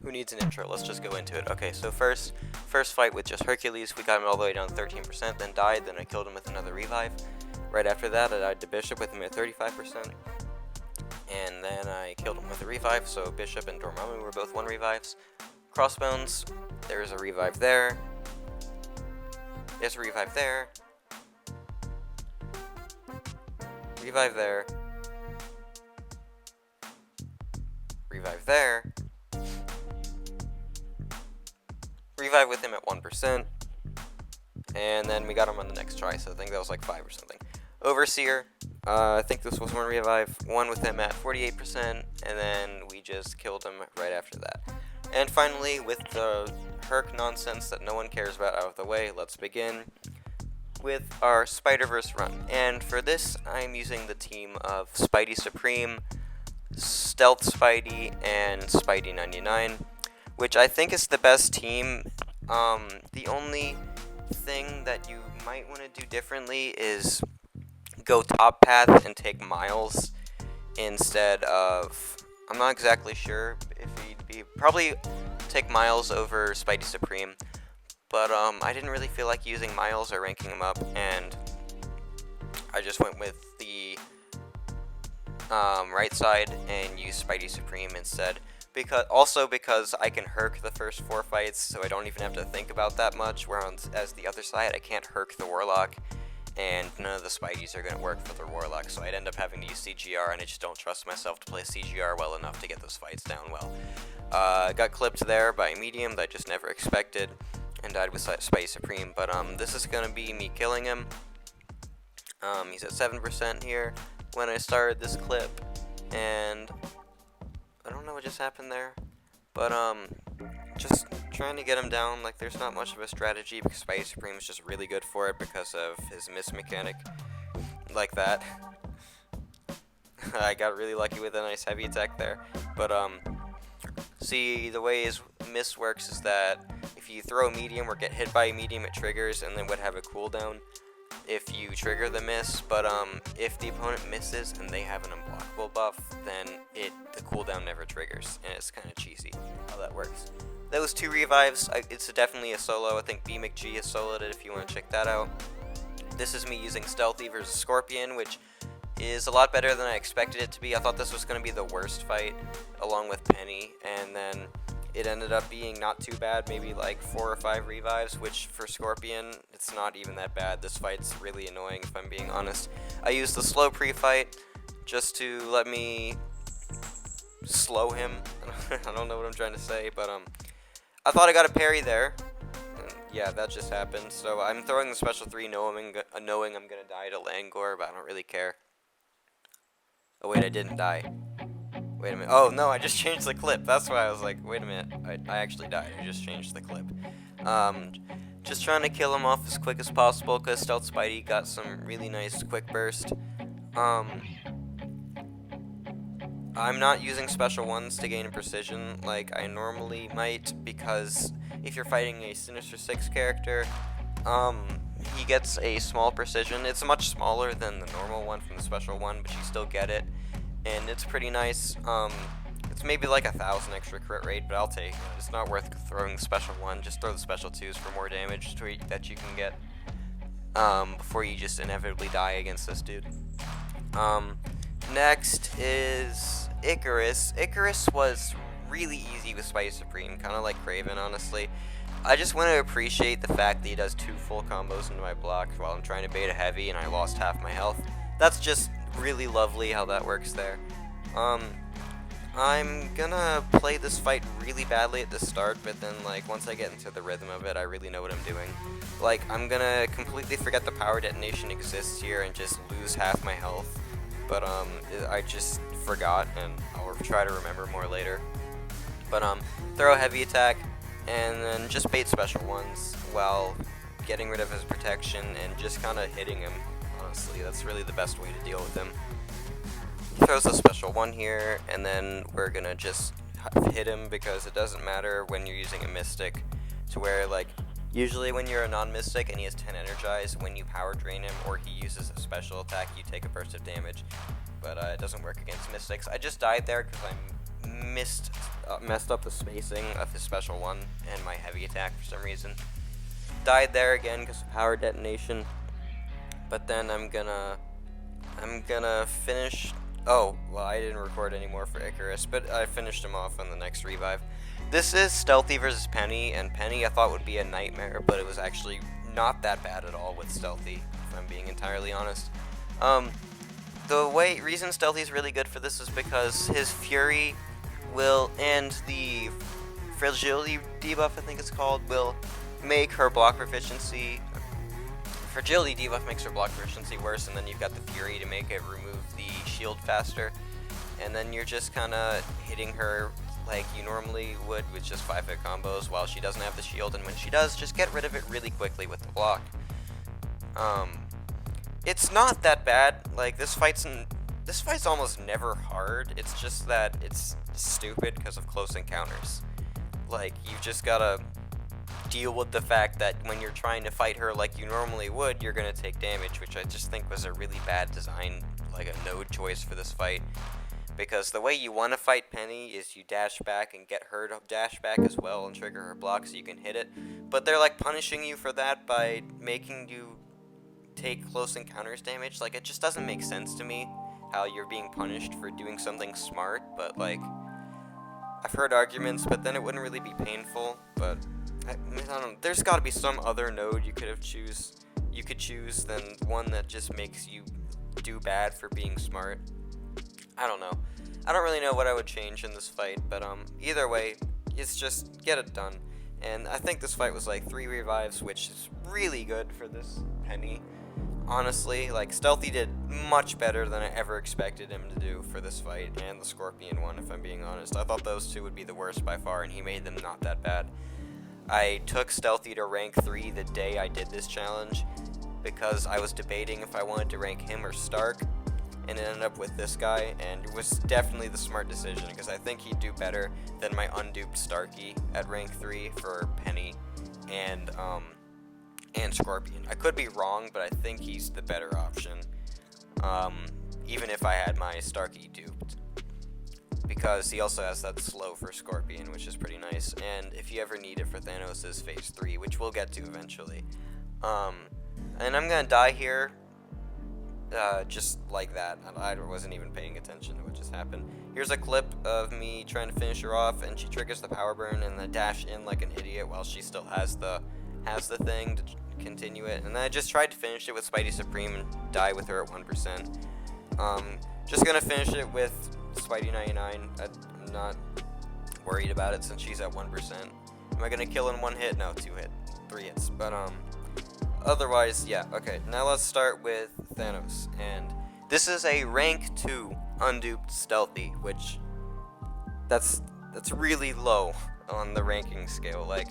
Who needs an intro? Let's just go into it. Okay, so first fight with just Hercules, we got him all the way down to 13%, then died, then I killed him with another revive. Right after that, I died to Bishop with him at 35%, and then I killed him with a revive, so Bishop and Dormammu were both 1 revives. Crossbones, there's a revive there. There's a revive there. Revive there. Revive there. Revive with him at 1%. And then we got him on the next try, so I think that was like 5 or something. Overseer, I think this was 1 revive. 1 with him at 48%, and then we just killed him right after that. And finally, with the Herc nonsense that no one cares about out of the way, let's begin with our SpiderVerse run. And for this, I'm using the team of Spidey Supreme, Stealth Spidey, and Spidey 99, which I think is the best team. The only thing that you might want to do differently is go top path and take Miles instead of, I'm not exactly sure if he'd be, probably take Miles over Spidey Supreme, but I didn't really feel like using Miles or ranking him up, and I just went with the right side and used Spidey Supreme instead. Because I can Herc the first 4 fights, so I don't even have to think about that much, whereas as the other side, I can't Herc the Warlock, and none of the Spideys are going to work for the Warlock, so I'd end up having to use CGR, and I just don't trust myself to play CGR well enough to get those fights down well. Got clipped there by a medium that I just never expected, and died with Spidey Supreme, but this is going to be me killing him. He's at 7% here when I started this clip, and I don't know what just happened there, but just trying to get him down. Like, there's not much of a strategy because Spidey Supreme is just really good for it because of his miss mechanic, like that. I got really lucky with a nice heavy attack there, but see, the way his miss works is that if you throw a medium or get hit by a medium, it triggers and then would have a cooldown if you trigger the miss, but if the opponent misses and they have an unblockable buff, then the cooldown never triggers, and it's kind of cheesy how that works. Those 2 revives, it's definitely a solo. I think BMcG has soloed it if you want to check that out. This is me using Stealthy versus Scorpion, which is a lot better than I expected it to be. I thought this was going to be the worst fight, along with Penny, and then it ended up being not too bad, maybe like 4 or 5 revives, which for Scorpion, it's not even that bad. This fight's really annoying, if I'm being honest. I used the slow pre-fight just to let me slow him. I don't know what I'm trying to say, but I thought I got a parry there. And yeah, that just happened. So I'm throwing the special 3 knowing I'm going to die to Langor, but I don't really care. Oh wait, I didn't die. Wait a minute. Oh, no, I just changed the clip. That's why I was like, wait a minute. I actually died. I just changed the clip. Just trying to kill him off as quick as possible because Stealth Spidey got some really nice quick burst. I'm not using special ones to gain precision like I normally might, because if you're fighting a Sinister 6 character, he gets a small precision. It's much smaller than the normal one from the special one, but you still get it. And it's pretty nice. It's maybe like 1,000 extra crit rate, but I'll take it. It's not worth throwing the special 1. Just throw the special 2s for more damage that you can get before you just inevitably die against this dude. Next is Icarus. Icarus was really easy with Spidey Supreme, kind of like Craven, honestly. I just want to appreciate the fact that he does 2 full combos into my block while I'm trying to bait a heavy and I lost half my health. That's just really lovely how that works there. I'm gonna play this fight really badly at the start, but then like once I get into the rhythm of it, I really know what I'm doing. Like, I'm gonna completely forget the power detonation exists here and just lose half my health, but I just forgot, and I'll try to remember more later. But throw a heavy attack and then just bait special ones while getting rid of his protection and just kind of hitting him. Honestly, that's really the best way to deal with him. He throws a special 1 here, and then we're gonna just hit him because it doesn't matter when you're using a Mystic, to where like usually when you're a non-Mystic and he has 10 energize, when you power drain him or he uses a special attack, you take a burst of damage. But it doesn't work against Mystics. I just died there because I messed up the spacing of his special one and my heavy attack for some reason. Died there again because of power detonation. But then I'm gonna finish. Oh, well, I didn't record anymore for Icarus, but I finished him off on the next revive. This is Stealthy versus Penny, and Penny I thought would be a nightmare, but it was actually not that bad at all with Stealthy, if I'm being entirely honest. The reason Stealthy is really good for this is because his Fury and the Fragility debuff, I think it's called, will make her block proficiency. Fragility debuff makes her block proficiency worse, and then you've got the Fury to make it remove the shield faster, and then you're just kind of hitting her like you normally would with just 5-hit combos while she doesn't have the shield, and when she does, just get rid of it really quickly with the block. It's not that bad. Like, this fight's almost never hard. It's just that it's stupid because of close encounters. Like, you've just gotta deal with the fact that when you're trying to fight her like you normally would, you're gonna take damage, which I just think was a really bad design, like a node choice for this fight. Because the way you want to fight Penny is you dash back and get her to dash back as well and trigger her block so you can hit it. But they're like punishing you for that by making you take close encounters damage. Like, it just doesn't make sense to me how you're being punished for doing something smart. But like, I've heard arguments, but then it wouldn't really be painful. But I don't know. There's got to be some other node you could choose than one that just makes you do bad for being smart. I don't know. I don't really know what I would change in this fight, but either way, it's just get it done. And I think this fight was like 3 revives, which is really good for this Penny. Honestly, like, Stealthy did much better than I ever expected him to do for this fight, and the Scorpion one, if I'm being honest. I thought those two would be the worst by far, and he made them not that bad. I took Stealthy to rank 3 the day I did this challenge, because I was debating if I wanted to rank him or Stark, and it ended up with this guy, and it was definitely the smart decision, because I think he'd do better than my unduped Starky at rank 3 for Penny and Scorpion. I could be wrong, but I think he's the better option, even if I had my Starky duped, because he also has that slow for Scorpion, which is pretty nice, and if you ever need it for Thanos is phase 3, which we'll get to eventually. And I'm gonna die here, just like that. I wasn't even paying attention to what just happened. Here's a clip of me trying to finish her off, and she triggers the power burn and I dash in like an idiot while she still has the thing to continue it. And then I just tried to finish it with Spidey Supreme and die with her at 1%. Just gonna finish it with Spidey 99. I'm not worried about it since she's at 1%. Am I gonna kill in 1 hit? No, 2 hit, 3 hits. But otherwise, yeah, okay. Now let's start with Thanos, and this is a rank 2 unduped Stealthy, which that's really low on the ranking scale. Like,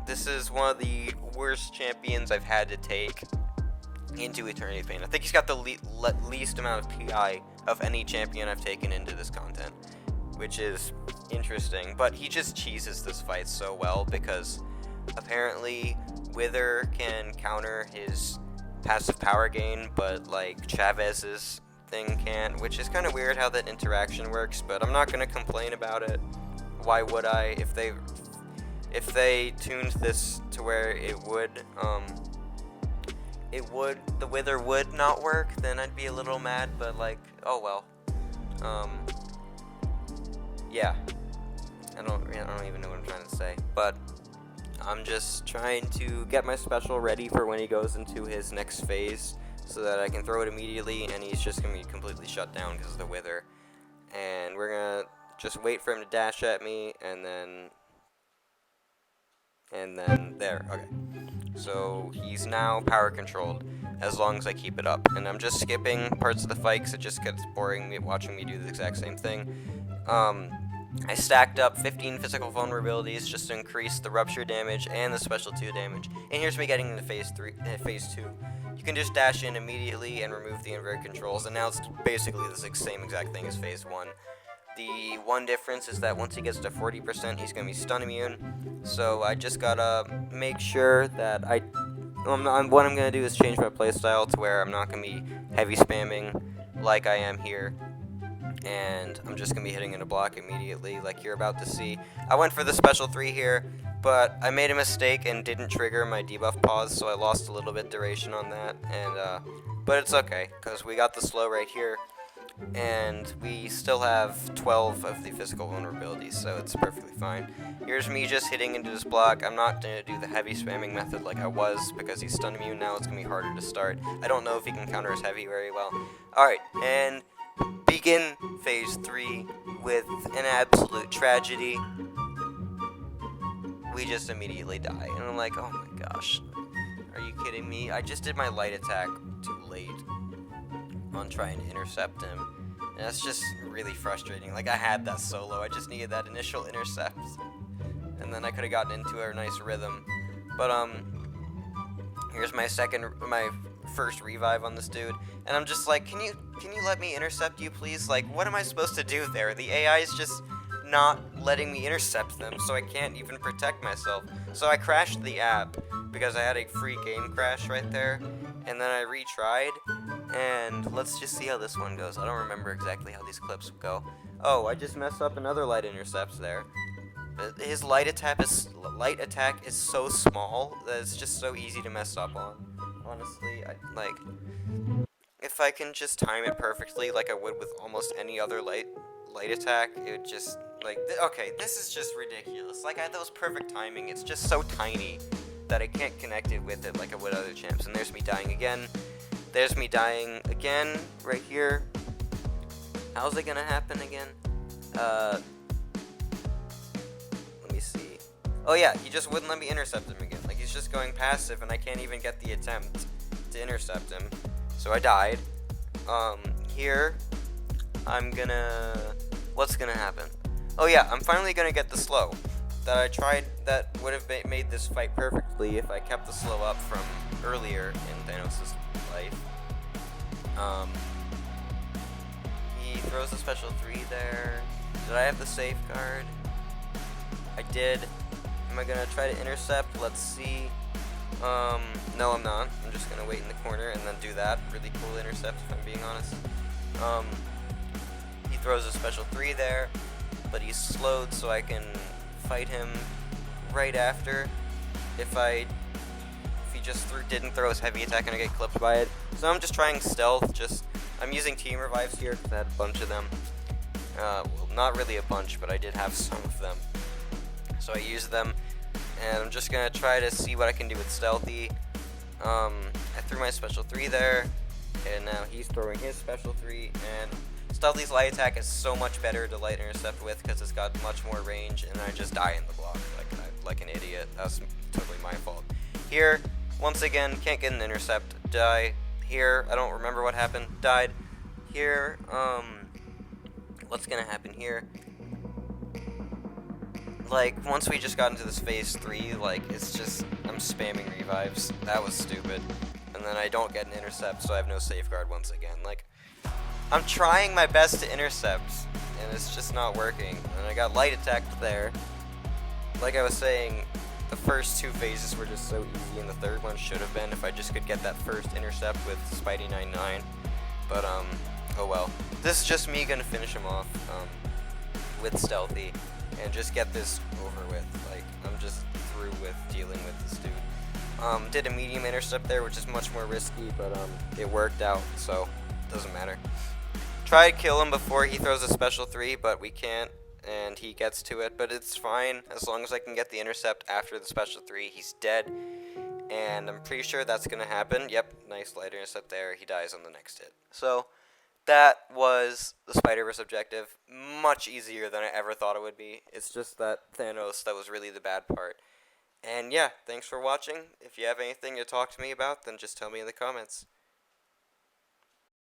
this is one of the worst champions I've had to take into Eternity of Pain. I think he's got the least amount of PI of any champion I've taken into this content, which is interesting, but he just cheeses this fight so well because apparently Wither can counter his passive power gain, but like Chavez's thing can't, which is kind of weird how that interaction works, but I'm not going to complain about it. Why would I? If they tuned this to where the Wither would not work, then I'd be a little mad, but like, oh well. Yeah. I don't even know what I'm trying to say, but I'm just trying to get my special ready for when he goes into his next phase so that I can throw it immediately, and he's just going to be completely shut down because of the Wither. And we're going to just wait for him to dash at me, and then there. Okay. So he's now power controlled as long as I keep it up. And I'm just skipping parts of the fight because it just gets boring watching me do the exact same thing. I stacked up 15 physical vulnerabilities just to increase the rupture damage and the special 2 damage. And here's me getting into phase 2. You can just dash in immediately and remove the inverted controls, and now it's basically the same exact thing as phase 1. The one difference is that once he gets to 40%, he's going to be stun immune. So I just gotta make sure that what I'm going to do is change my playstyle to where I'm not going to be heavy spamming like I am here. and I'm just going to be hitting into block immediately like you're about to see. I went for the special 3 here, but I made a mistake and didn't trigger my debuff pause, so I lost a little bit duration on that, and but it's okay, because we got the slow right here, and we still have 12 of the physical vulnerabilities, so it's perfectly fine. Here's me just hitting into this block. I'm not going to do the heavy spamming method like I was, because he's stun immune now. It's going to be harder to start. I don't know if he can counter his heavy very well. Alright, and begin phase 3 with an absolute tragedy. We just immediately die, and I'm like, oh my gosh, are you kidding me? I just did my light attack too late on trying to intercept him, and that's just really frustrating. Like, I had that solo, I just needed that initial intercept, and then I could have gotten into a nice rhythm. But here's my first revive on this dude, and I'm just like, can you let me intercept you, please? Like, what am I supposed to do there? The AI is just not letting me intercept them, so I can't even protect myself. So I crashed the app because I had a free game crash right there, and then I retried, and let's just see how this one goes. I don't remember exactly how these clips go. Oh, I just messed up another light intercepts there. His light attack is so small that it's just so easy to mess up on. Honestly, if I can just time it perfectly like I would with almost any other light attack, it would just, okay, this is just ridiculous. Like, I had those perfect timing, it's just so tiny that I can't connect it with it like I would other champs. And there's me dying again. There's me dying again, right here. How's it gonna happen again? Let me see. Oh yeah, he just wouldn't let me intercept him again. Like, he's just going passive, and I can't even get the attempt to intercept him. So I died. Here, what's gonna happen? Oh yeah, I'm finally gonna get the slow that I tried that would have made this fight perfectly if I kept the slow up from earlier in Thanos' life. He throws a special 3 there. Did I have the safeguard? I did. Am I gonna try to intercept? Let's see. No, I'm not. I'm just gonna wait in the corner and then do that. Really cool intercept, if I'm being honest. He throws a special 3 there, but he's slowed, so I can fight him right after. If he just didn't throw his heavy attack, and I get clipped by it. So I'm just trying stealth. I'm using team revives here because I had a bunch of them. Well, not really a bunch, but I did have some of them. So I used them, and I'm just gonna try to see what I can do with Stealthy. I threw my special 3 there, and now he's throwing his special 3, and Stealthy's light attack is so much better to light intercept with because it's got much more range, and I just die in the block like an idiot. That's totally my fault. Here, once again, can't get an intercept, die. Here, I don't remember what happened, died. Here, what's gonna happen here? Like, once we just got into this phase 3, like, it's just, I'm spamming revives. That was stupid. And then I don't get an intercept, so I have no safeguard once again. Like, I'm trying my best to intercept, and it's just not working. And I got light attacked there. Like I was saying, the first 2 phases were just so easy, and the third one should have been if I just could get that first intercept with Spidey99. But, oh well. This is just me gonna finish him off, with Stealthy, and just get this over with. Like, I'm just through with dealing with this dude. Did a medium intercept there, which is much more risky, but, it worked out, so it doesn't matter. Try to kill him before he throws a special 3, but we can't, and he gets to it, but it's fine. As long as I can get the intercept after the special 3, he's dead, and I'm pretty sure that's going to happen. Yep, nice light intercept there. He dies on the next hit. So that was the SpiderVerse objective. Much easier than I ever thought it would be. It's just that Thanos that was really the bad part. And yeah, thanks for watching. If you have anything to talk to me about, then just tell me in the comments.